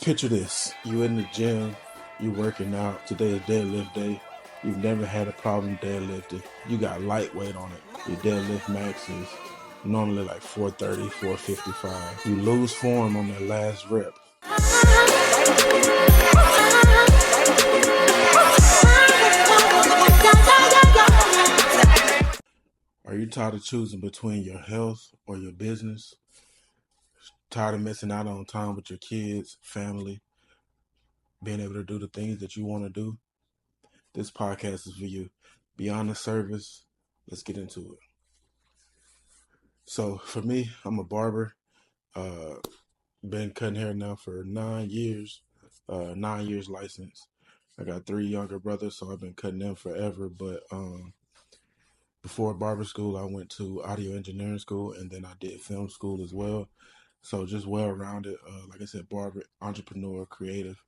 Picture this. You in the gym, you working out. Today is deadlift day. You've never had a problem deadlifting. You got lightweight on it. Your deadlift max is normally like 430, 455. You lose form on that last rep. Are you tired of choosing between your health or your business? Tired of missing out on time with your kids, family, being able to do the things that you want to do? This podcast is for you. Beyond the service, let's get into it. So for me, I'm a barber. Been cutting hair now for 9 years. 9 years licensed. I got 3 younger brothers, so I've been cutting them forever. But before barber school, I went to audio engineering school, and then I did film school as well. So just well-rounded, like I said, barber, entrepreneur, creative.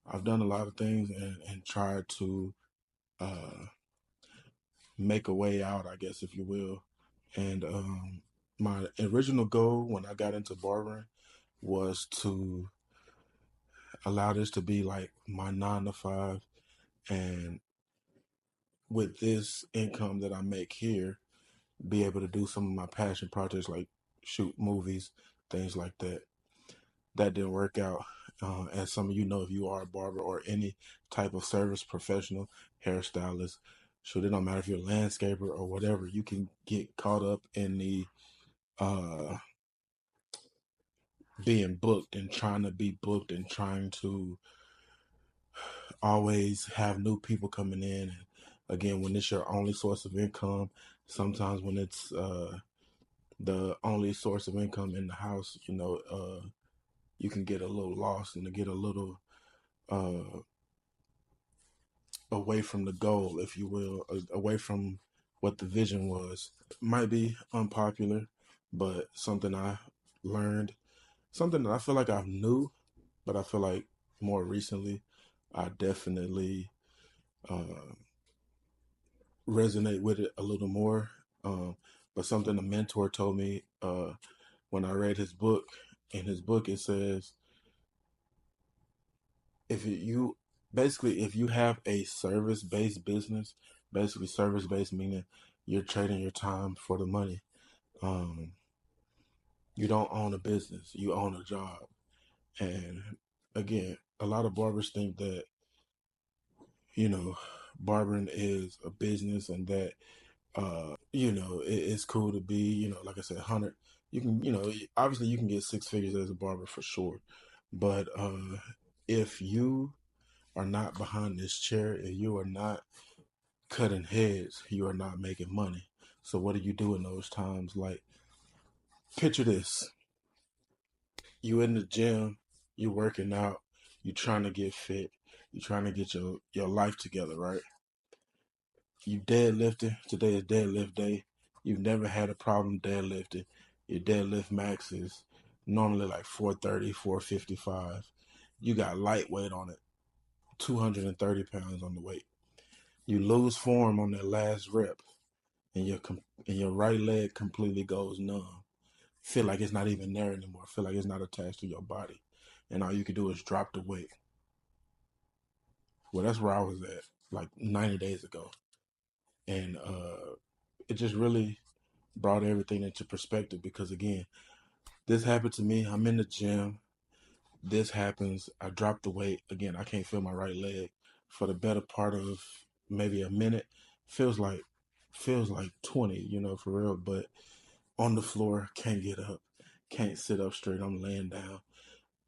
I've done a lot of things and tried to make a way out, I guess, if you will. And my original goal when I got into barbering was to allow this to be like my 9 to 5, and with this income that I make here, be able to do some of my passion projects like shoot movies, things like that. That didn't work out. As some of you know, if you are a barber or any type of service professional, hairstylist, it don't matter if you're a landscaper or whatever, you can get caught up in the being booked and trying to be booked and trying to always have new people coming in. And again, when it's your only source of income, sometimes when it's the only source of income in the house, you can get a little lost and to get a little away from the goal, if you will, away from what the vision was. Might be unpopular, but something I learned, something that I feel like I knew, but I feel like more recently I definitely resonate with it a little more. But something a mentor told me when I read his book. In his book, it says, if you have a service-based business, basically service-based meaning you're trading your time for the money. You don't own a business, you own a job. And again, a lot of barbers think that, barbering is a business and that, it's cool to be, like I said, 100. You can, obviously you can get 6 figures as a barber for sure. But if you are not behind this chair, if you are not cutting heads, you are not making money. So what do you do in those times? Like, picture this. You in the gym, you working out, you trying to get fit, you trying to get your life together, right? You deadlifting. Today is deadlift day. You've never had a problem deadlifting. Your deadlift max is normally like 430, 455. You got lightweight on it, 230 pounds on the weight. You lose form on that last rep, and your right leg completely goes numb. Feel like it's not even there anymore. Feel like it's not attached to your body, and all you can do is drop the weight. Well, that's where I was at like 90 days ago, and it just really brought everything into perspective because again, this happened to me. I'm in the gym. This happens. I drop the weight again. I can't feel my right leg for the better part of maybe a minute. Feels like 20, for real. But on the floor, can't get up, can't sit up straight. I'm laying down,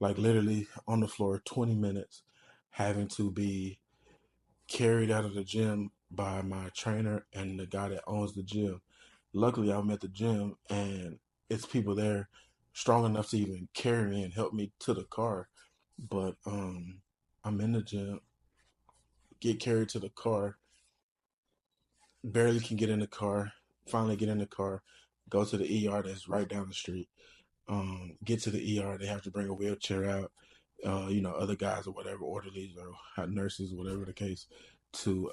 like literally on the floor, 20 minutes, having to be carried out of the gym by my trainer and the guy that owns the gym. Luckily, I'm at the gym and it's people there strong enough to even carry me and help me to the car. But I'm in the gym, get carried to the car, barely can get in the car, finally get in the car, go to the ER that's right down the street. Get to the ER, they have to bring a wheelchair out. Other guys or whatever, orderlies or nurses, whatever the case, to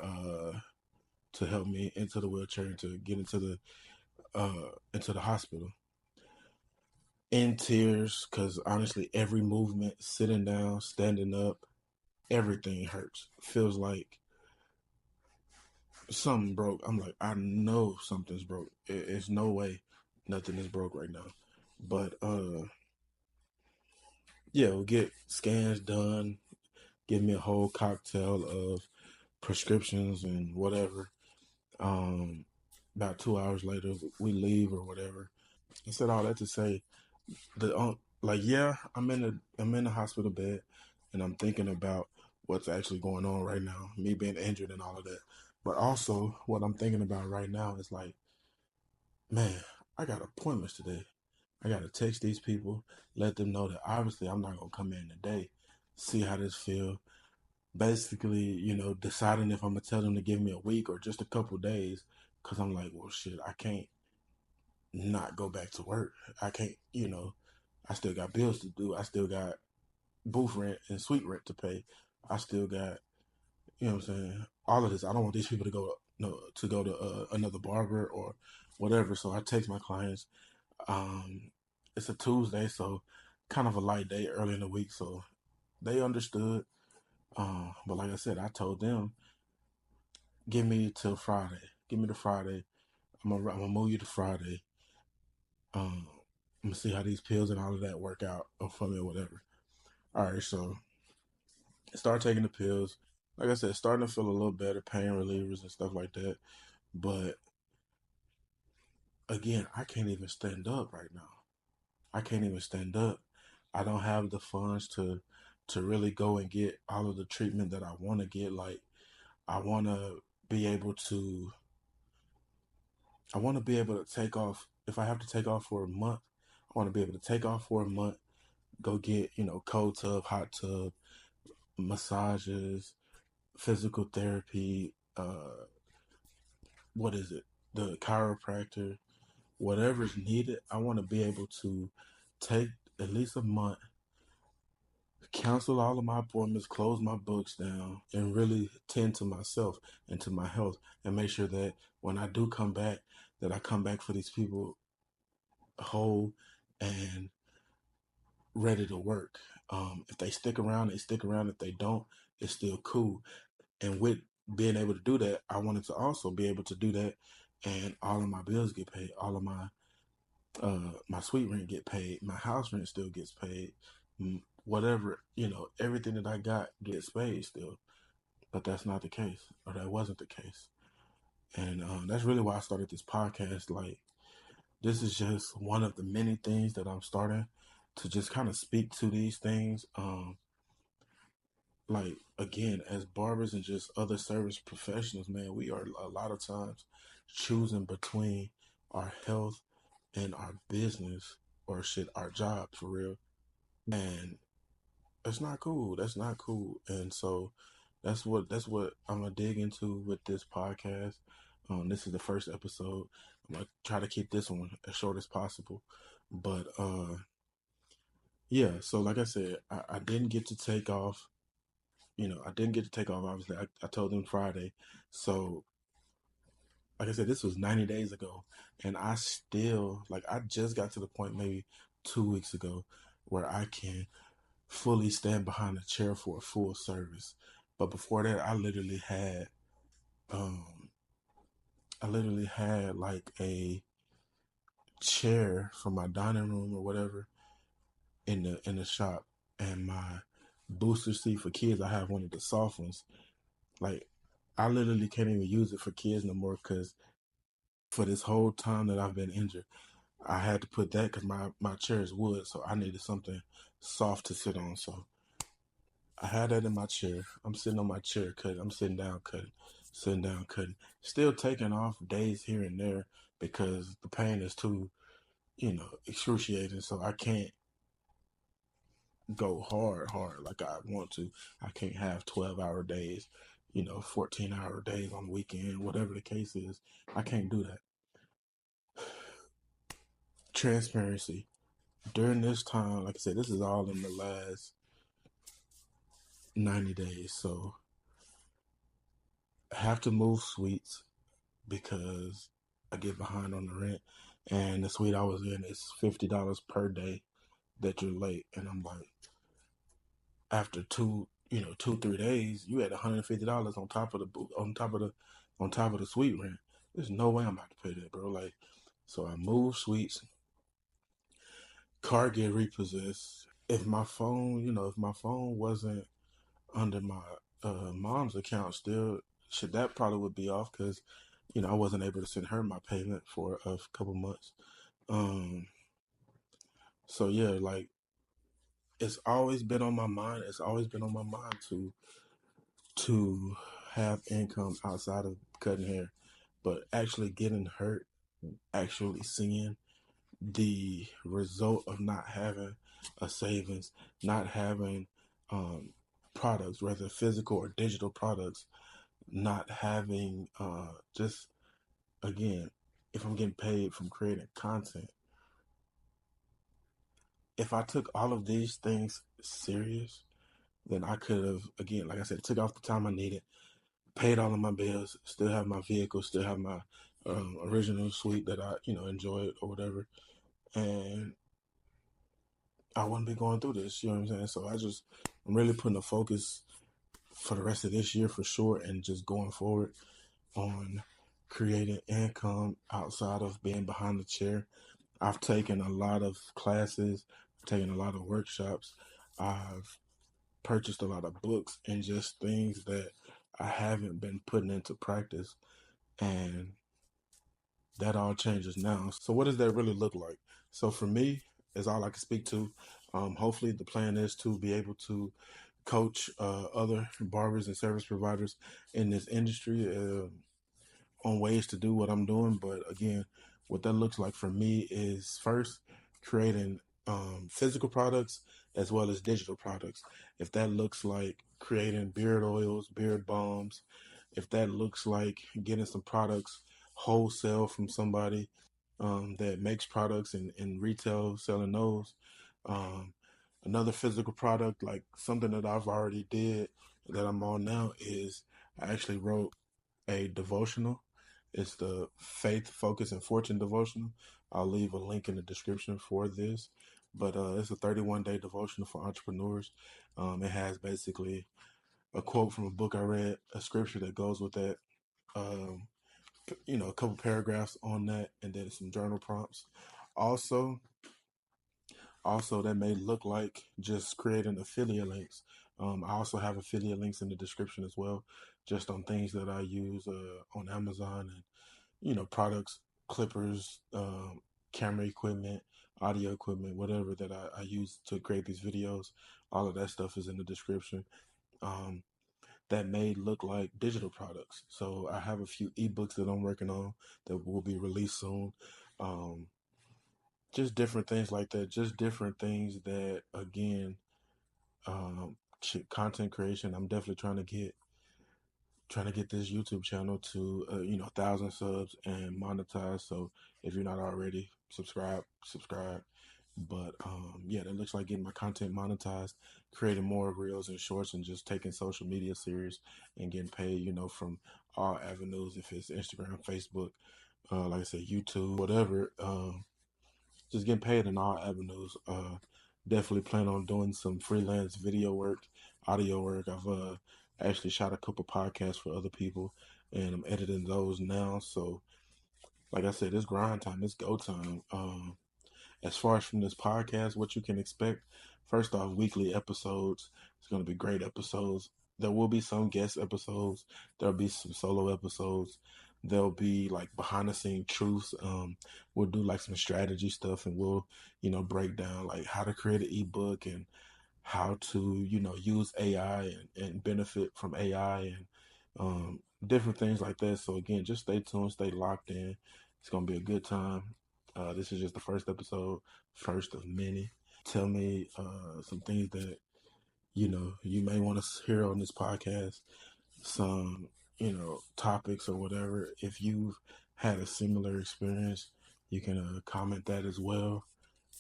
help me into the wheelchair and to get into the hospital. in tears because honestly, every movement, sitting down, standing up, everything hurts. Feels like something broke. I'm like, I know something's broke. It's no way nothing is broke right now. But yeah, we'll get scans done, give me a whole cocktail of prescriptions and whatever. Um, about 2 hours later, we leave or whatever. I said all that to say the like yeah, I'm in the hospital bed, and I'm thinking about what's actually going on right now, me being injured and all of that. But also, what I'm thinking about right now is like, man, I got appointments today. I got to text these people, let them know that obviously I'm not gonna come in today. See how this feel. Basically, deciding if I'm gonna tell them to give me a week or just a couple days, because I'm like, well, shit, I can't not go back to work. I can't, I still got bills to do. I still got booth rent and suite rent to pay. I still got, what I'm saying, all of this. I don't want these people to go, no, to go to another barber or whatever. So I text my clients. Um, it's a Tuesday, so kind of a light day early in the week. So they understood. But like I said, I told them, give me till Friday. Give me the Friday. I'm gonna move you to Friday. Um, I'm gonna see how these pills and all of that work out for me or whatever. All right, so start taking the pills. Like I said, starting to feel a little better, pain relievers and stuff like that. But again, I can't even stand up right now. I can't even stand up. I don't have the funds to really go and get all of the treatment that I want to get. Like I want to be able to. I want to be able to take off. If I have to take off for a month, I want to be able to take off for a month. Go get cold tub, hot tub, massages, physical therapy, what is it? The chiropractor, whatever's needed. I want to be able to take at least a month, cancel all of my appointments, close my books down, and really tend to myself and to my health, and make sure that when I do come back, that I come back for these people whole and ready to work. If they stick around, they stick around. If they don't, it's still cool. And with being able to do that, I wanted to also be able to do that, and all of my bills get paid, all of my suite rent get paid, my house rent still gets paid, whatever everything that I got gets paid still. But that's not the case, or that wasn't the case, and that's really why I started this podcast. Like this is just one of the many things that I'm starting to just kind of speak to these things. Like again, as barbers and just other service professionals, man, we are a lot of times choosing between our health and our business, or shit, our job for real. And that's not cool. That's not cool. And so that's what I'm gonna dig into with this podcast. This is the first episode. I'm gonna try to keep this one as short as possible. But yeah, so like I said, I didn't get to take off. I didn't get to take off. Obviously, I told them Friday. So, like I said, this was 90 days ago. And I still, like, I just got to the point maybe 2 weeks ago where I can fully stand behind a chair for a full service. But before that, um, I literally had like a chair from my dining room or whatever in the shop, and my booster seat for kids. I have one of the soft ones. Like I literally can't even use it for kids no more because for this whole time that I've been injured, I had to put that because my chair is wood, so I needed something soft to sit on. So I had that in my chair. I'm sitting on my chair cutting. I'm sitting down cutting, sitting down cutting. Still taking off days here and there because the pain is too, excruciating. So I can't go hard like I want to. I can't have 12-hour days, 14-hour days on the weekend, whatever the case is. I can't do that. Transparency. During this time, like I said, this is all in the last 90 days. So I have to move suites because I get behind on the rent. And the suite I was in is $50 per day. that you're late. And I'm like, after 2-3 days, you had $150 on top of the suite rent. There's no way I'm about to pay that, bro. Like, so I moved suites, car get repossessed. If my phone wasn't under my mom's account still, shit, that probably would be off because, I wasn't able to send her my payment for a couple months. Um, so yeah, like it's always been on my mind. It's always been on my mind to have income outside of cutting hair, but actually getting hurt, actually seeing the result of not having a savings, not having um, products, whether physical or digital products, not having just again, if I'm getting paid from creating content, if I took all of these things serious, then I could have, again, like I said, took off the time I needed, paid all of my bills, still have my vehicle, still have my original suite that I, enjoyed or whatever, and I wouldn't be going through this. You know what I'm saying? So I'm really putting a focus for the rest of this year for sure, and just going forward on creating income outside of being behind the chair. I've taken a lot of classes, I've taken a lot of workshops, I've purchased a lot of books and just things that I haven't been putting into practice. And that all changes now. So what does that really look like? So for me, is all I can speak to. Hopefully the plan is to be able to coach other barbers and service providers in this industry on ways to do what I'm doing. But again, what that looks like for me is first creating physical products as well as digital products. If that looks like creating beard oils, beard balms, if that looks like getting some products wholesale from somebody that makes products and retail selling those. Um, Another physical product, like something that I've already did that I'm on now, is I actually wrote a devotional. It's the Faith, Focus, and Fortune devotional. I'll leave a link in the description for this. But it's a 31-day devotional for entrepreneurs. It has basically a quote from a book I read, a scripture that goes with that, um, a couple paragraphs on that, and then some journal prompts. Also, that may look like just creating affiliate links. I also have affiliate links in the description as well, just on things that I use on Amazon and products, clippers, camera equipment, audio equipment, whatever that I use to create these videos. All of that stuff is in the description. Um, that may look like digital products. So I have a few ebooks that I'm working on that will be released soon. Um, just different things like that. Just different things that, again, content creation. I'm definitely trying to get this YouTube channel to 1,000 subs and monetize. So if you're not already, subscribe. But yeah, that looks like getting my content monetized, creating more reels and shorts, and just taking social media serious and getting paid, from all avenues. If it's Instagram, Facebook, like I said, YouTube, whatever. Just getting paid in all avenues. Definitely plan on doing some freelance video work, audio work. I've actually shot a couple podcasts for other people, and I'm editing those now. So, like I said, it's grind time. It's go time. As far as from this podcast, what you can expect, first off, weekly episodes. It's going to be great episodes. There will be some guest episodes. There'll be some solo episodes. There'll be like behind the scene truths. We'll do like some strategy stuff, and we'll, break down like how to create an ebook and how to, use AI and benefit from AI and different things like that. So again, just stay tuned, stay locked in. It's going to be a good time. This is just the first episode, first of many. Tell me some things that you may want to hear on this podcast. Some topics or whatever. If you've had a similar experience, you can comment that as well.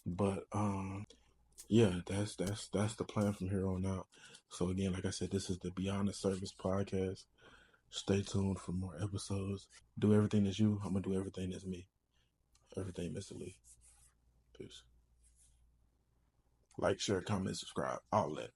But yeah, that's the plan from here on out. So again, like I said, this is the Beyond the Service podcast. Stay tuned for more episodes. Do everything that's you. I'm gonna do everything that's me. Everything Mr. Lee. Peace. Like, share, comment, subscribe, all that.